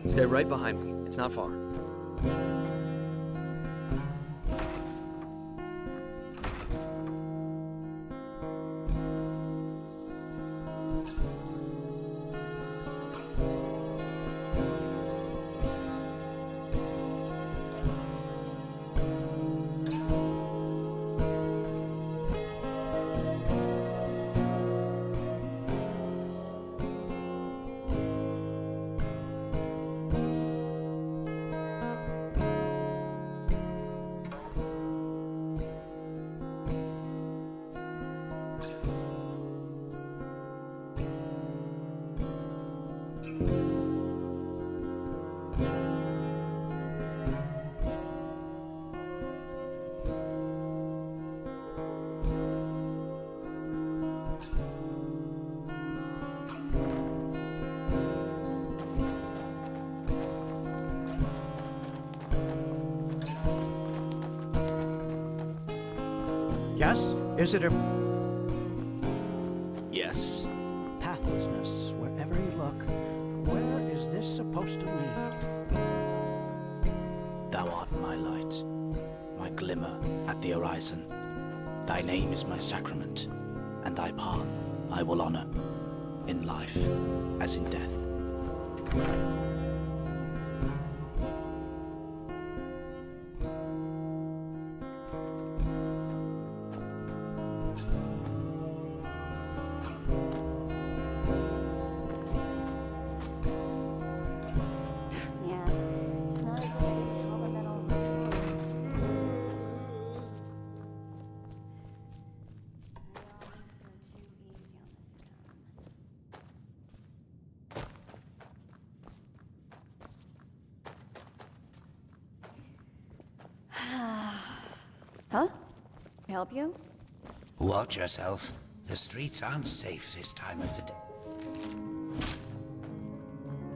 Stay right behind me. It's not far. Yes? Is it a Yes. pathlessness wherever you look? Where is this supposed to lead? Thou art my light, my glimmer at the horizon. Thy name is my sacrament, and thy path I will honor, in life as in death. Yeah, it's not as if I can tell them that all. Huh? Help you? Watch yourself. The streets aren't safe this time of the day.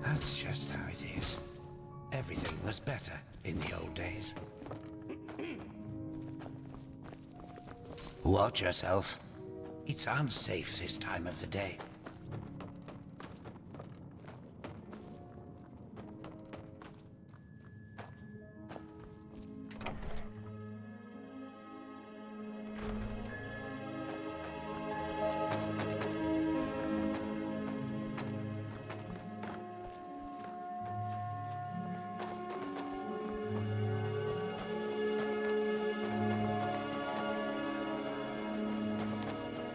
That's just how it is. Everything was better in the old days. Watch yourself. It's unsafe this time of the day.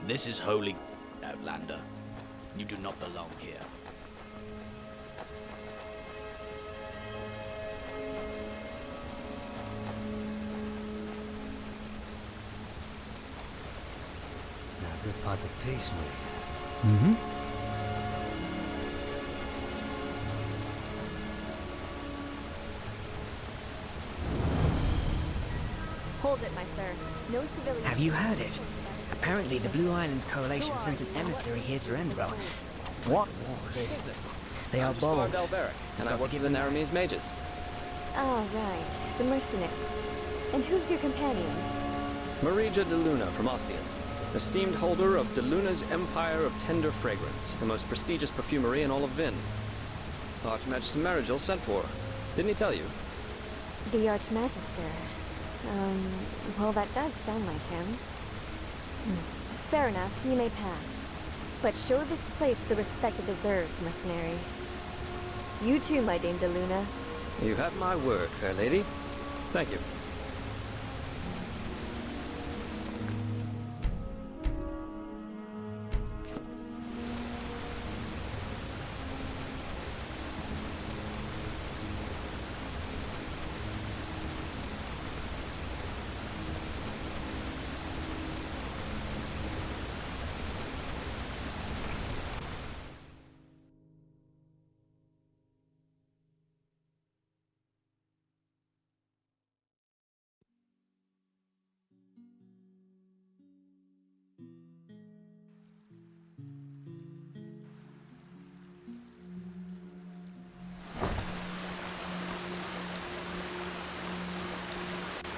This is holy, Outlander. You do not belong here. Now rip out the peace, Hold it, my sir. No civilians. Have you heard it? Apparently the Blue Islands Coalition sent an emissary here to Enderal. What wars? They are bold. Spawned Alberic, and I work for the Naramese mages. Ah, right. The mercenary. And who's your companion? Marija de Luna from Ostian, esteemed holder of de Luna's Empire of Tender Fragrance, the most prestigious perfumery in all of Vin. Archmagister Marigil sent for her. Didn't he tell you? The Archmagister. Well, that does sound like him. Fair enough, you may pass. But show this place the respect it deserves, mercenary. You too, my Dame de Luna. You have my word, fair lady. Thank you.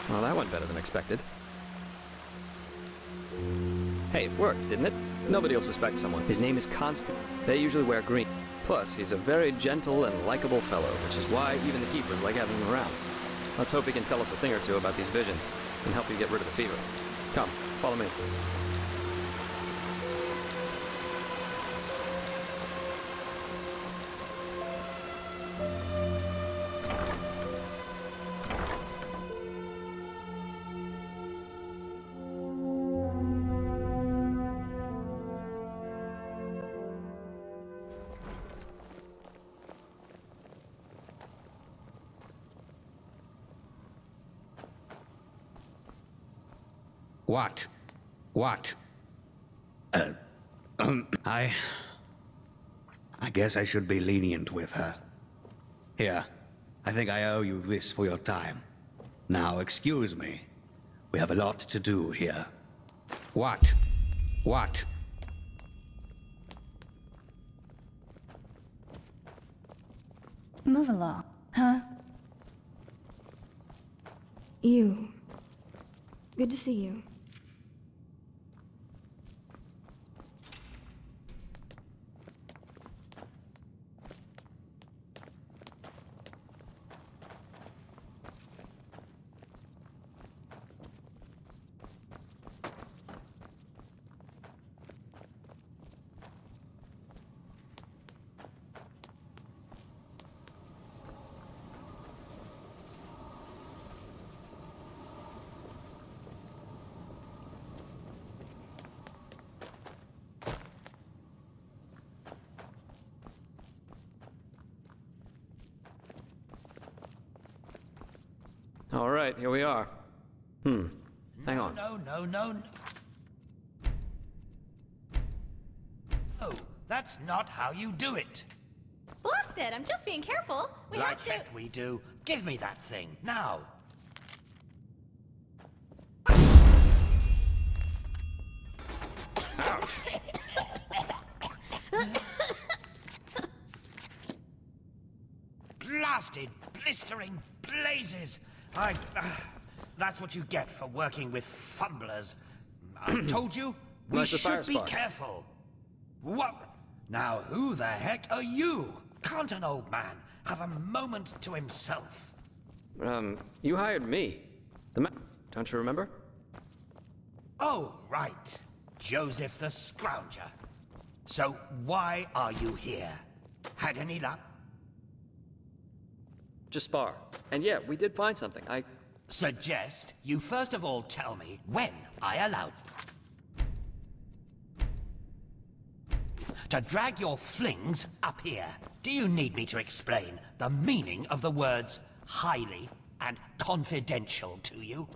Well, that went better than expected. Hey, it worked, didn't it? Nobody will suspect someone. His name is Constant. They usually wear green. Plus, he's a very gentle and likable fellow, which is why even the keepers like having him around. Let's hope he can tell us a thing or two about these visions and help you get rid of the fever. Come, follow me. What? What? I guess I should be lenient with her. Here, I think I owe you this for your time. Now, excuse me. We have a lot to do here. What? What? Move along, huh? You. Good to see you. All right, here we are. Hang on. No. Oh, that's not how you do it. Blast it! I'm just being careful. We Like have to. heck we do. Give me that thing, now. Ouch. Blasted, blistering blazes! That's what you get for working with fumblers. I told you, we Where's the fire should be spark? careful. What? Now, who the heck are you? Can't an old man have a moment to himself? You hired me. Don't you remember? Oh, right. Joseph the Scrounger. So, why are you here? Had any luck? Just spar. And yeah, we did find something. Suggest you first of all tell me when I allowed to drag your flings up here. Do you need me to explain the meaning of the words highly and confidential to you?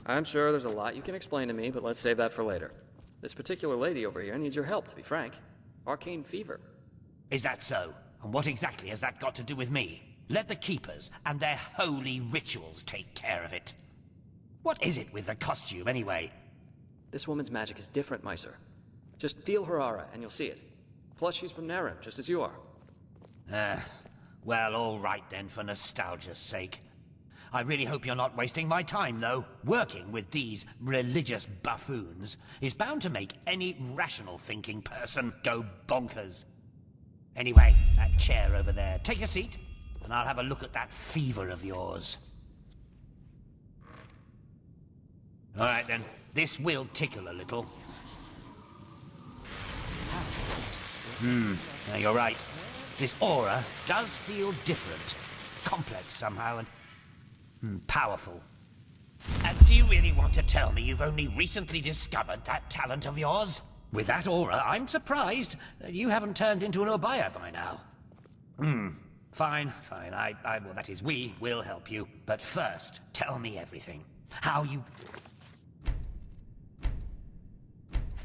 I'm sure there's a lot you can explain to me, but let's save that for later. This particular lady over here needs your help, to be frank. Arcane fever. Is that so? And what exactly has that got to do with me? Let the Keepers and their holy rituals take care of it. What is it with the costume, anyway? This woman's magic is different, Meiser. Just feel her aura, and you'll see it. Plus, she's from Narim, just as you are. Well, all right then, for nostalgia's sake. I really hope you're not wasting my time, though. Working with these religious buffoons is bound to make any rational thinking person go bonkers. Anyway, that chair over there. Take a seat, and I'll have a look at that fever of yours. All right then, this will tickle a little. Now you're right. This aura does feel different. Complex somehow and powerful. And do you really want to tell me you've only recently discovered that talent of yours? With that aura, I'm surprised that you haven't turned into an Obaya by now. Fine. Well, that is, we will help you. But first, tell me everything. How you...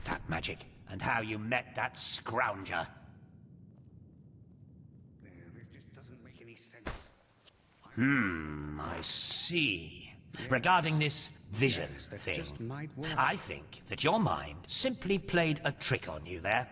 that magic, and how you met that scrounger. This just doesn't make any sense. I see. Regarding this vision thing, I think that your mind simply played a trick on you there.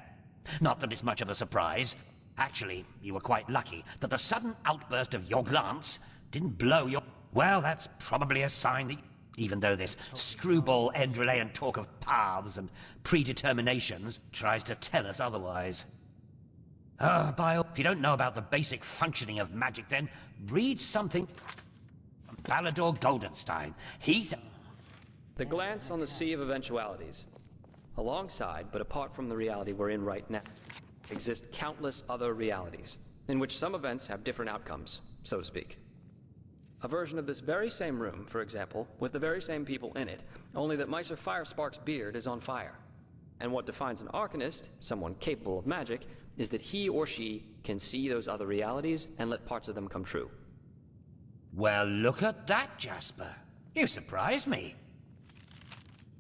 Not that it's much of a surprise. Actually, you were quite lucky that the sudden outburst of your glance didn't blow your... Well, that's probably a sign that... even though this screwball Enderalian talk of paths and predeterminations tries to tell us otherwise. If you don't know about the basic functioning of magic, then read something from Balador Goldenstein. The glance on the sea of eventualities. Alongside, but apart from the reality we're in right now, exist countless other realities, in which some events have different outcomes, so to speak. A version of this very same room, for example, with the very same people in it, only that Meister Firespark's beard is on fire. And what defines an Arcanist, someone capable of magic, is that he or she can see those other realities and let parts of them come true. Well, look at that, Jasper. You surprise me.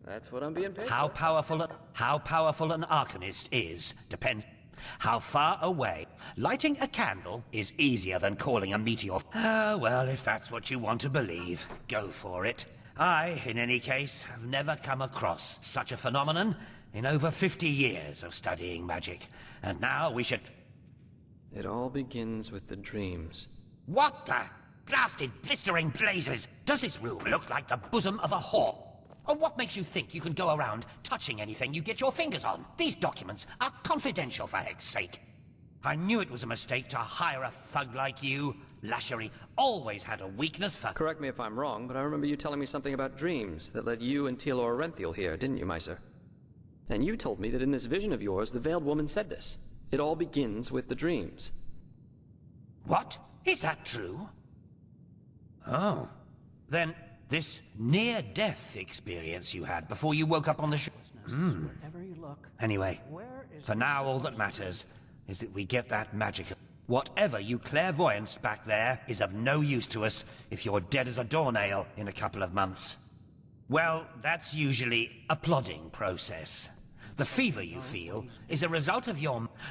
That's what I'm being paid How for. powerful an Arcanist is depends how far away. Lighting a candle is easier than calling a meteor. Well, if that's what you want to believe, go for it. I, in any case, have never come across such a phenomenon in over 50 years of studying magic. And now we should... It all begins with the dreams. What the blasted blistering blazes? Does this room look like the bosom of a whore? Or what makes you think you can go around touching anything you get your fingers on? These documents are confidential, for heck's sake. I knew it was a mistake to hire a thug like you. Lashery always had a weakness for... Correct me if I'm wrong, but I remember you telling me something about dreams that led you and Tealor Renthiel here, didn't you, Meiser? And you told me that in this vision of yours, the Veiled Woman said this. It all begins with the dreams. What? Is that true? Oh. Then this near-death experience you had before you woke up on the ship... Wherever you look, Anyway, where is for now all that matters is that we get that magic. Whatever you clairvoyanced back there is of no use to us if you're dead as a doornail in a couple of months. Well, that's usually a plodding process. The fever you feel is a result of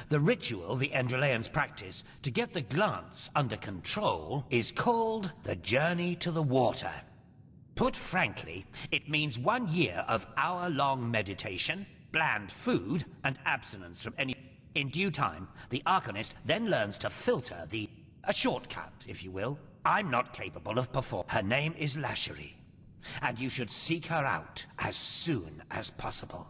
the ritual the Enderalians practice to get the glance under control is called the Journey to the Water. Put frankly, it means 1 year of hour-long meditation, bland food, and abstinence from any... In due time, the Arcanist then learns to filter a shortcut, if you will. I'm not capable of performing. Her name is Lashery, and you should seek her out as soon as possible.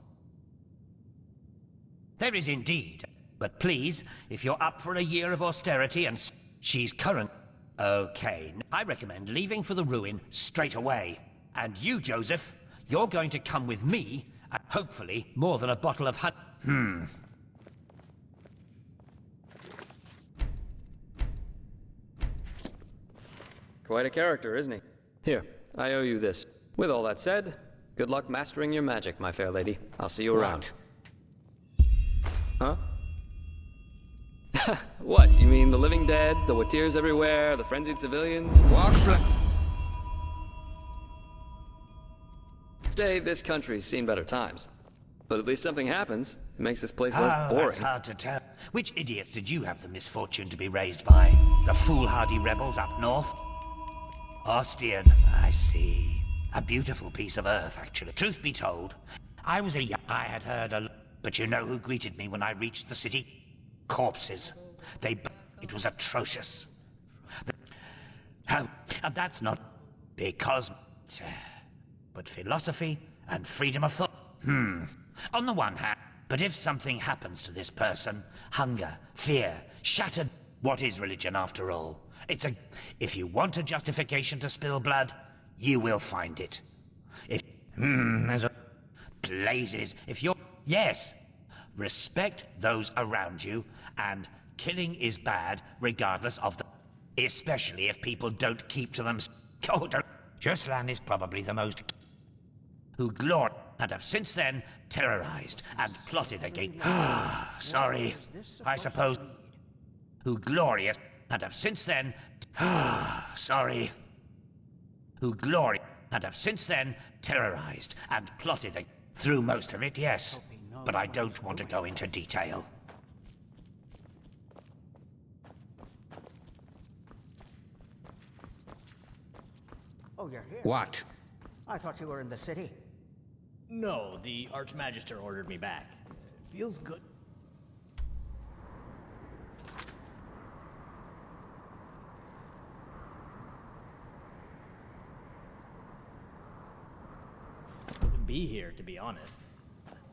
There is indeed, but please, if you're up for a year of austerity and she's current... Okay, I recommend leaving for the ruin straight away. And you, Joseph, you're going to come with me, and hopefully more than a bottle of Quite a character, isn't he? Here, I owe you this. With all that said, good luck mastering your magic, my fair lady. I'll see you around. Huh? What? You mean the living dead, the Watirs everywhere, the frenzied civilians? Say, this country's seen better times. But at least something happens. It makes this place less boring. That's hard to tell. Which idiots did you have the misfortune to be raised by? The foolhardy rebels up north? Ostian, I see. A beautiful piece of earth, actually. Truth be told, I had heard a lot. But you know who greeted me when I reached the city? Corpses. It was atrocious. And that's not because... But philosophy and freedom of thought. On the one hand, but if something happens to this person, hunger, fear, shattered... What is religion after all? If you want a justification to spill blood, you will find it. Blazes, if you're... Yes. Respect those around you, and killing is bad regardless of the... Especially if people don't keep to them... Juslan is probably the most... Who glory and have since then terrorized and plotted against... Sorry, I suppose... Who glorious and have since then... Sorry. Who glory and have since then terrorized and plotted through most of it, yes. But I don't want to go into detail. Oh, you're here. What? I thought you were in the city. No, the Archmagister ordered me back. Feels good. Be here, to be honest.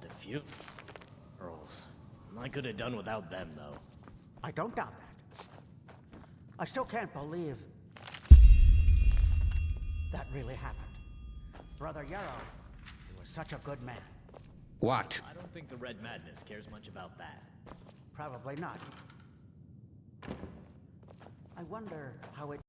The funerals. I could have done without them, though. I don't doubt that. I still can't believe that really happened. Brother Yarrow, he was such a good man. What? I don't think the Red Madness cares much about that. Probably not. I wonder how it...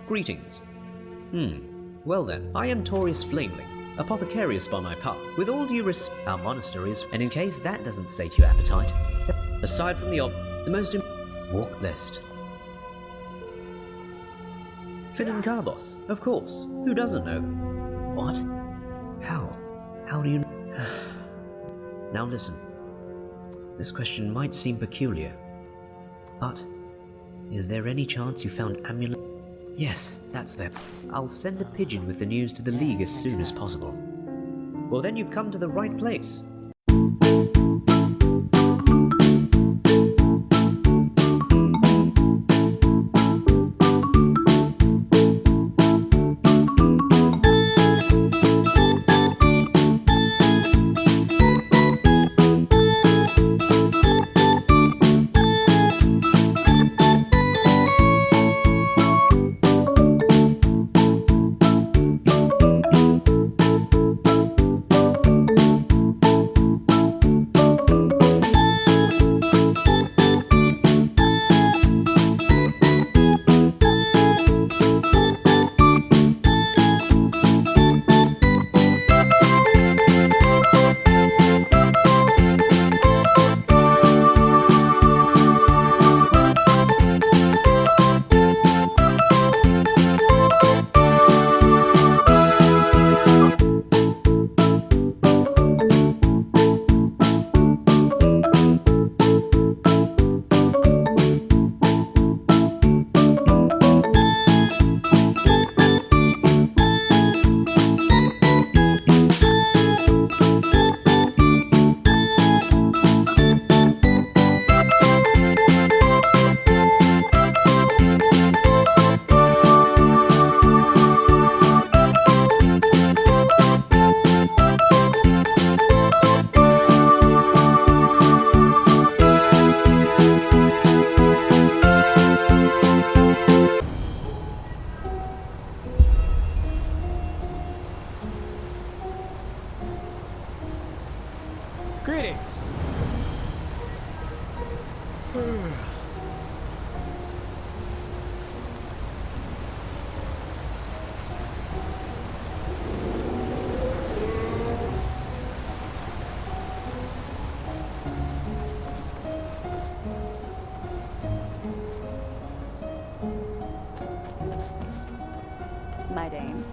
Greetings. Well then, I am Taurus Flameling, apothecarius by my path. With all due respect, our monasteries, and in case that doesn't sate your appetite, aside from the most walk list. Finan Carbos, of course. Who doesn't know? What? How? How do you Now listen. This question might seem peculiar, but is there any chance you found amulet? Yes, that's them. I'll send a pigeon with the news to the League as soon as possible. Well then you've come to the right place. Greetings! My Dane.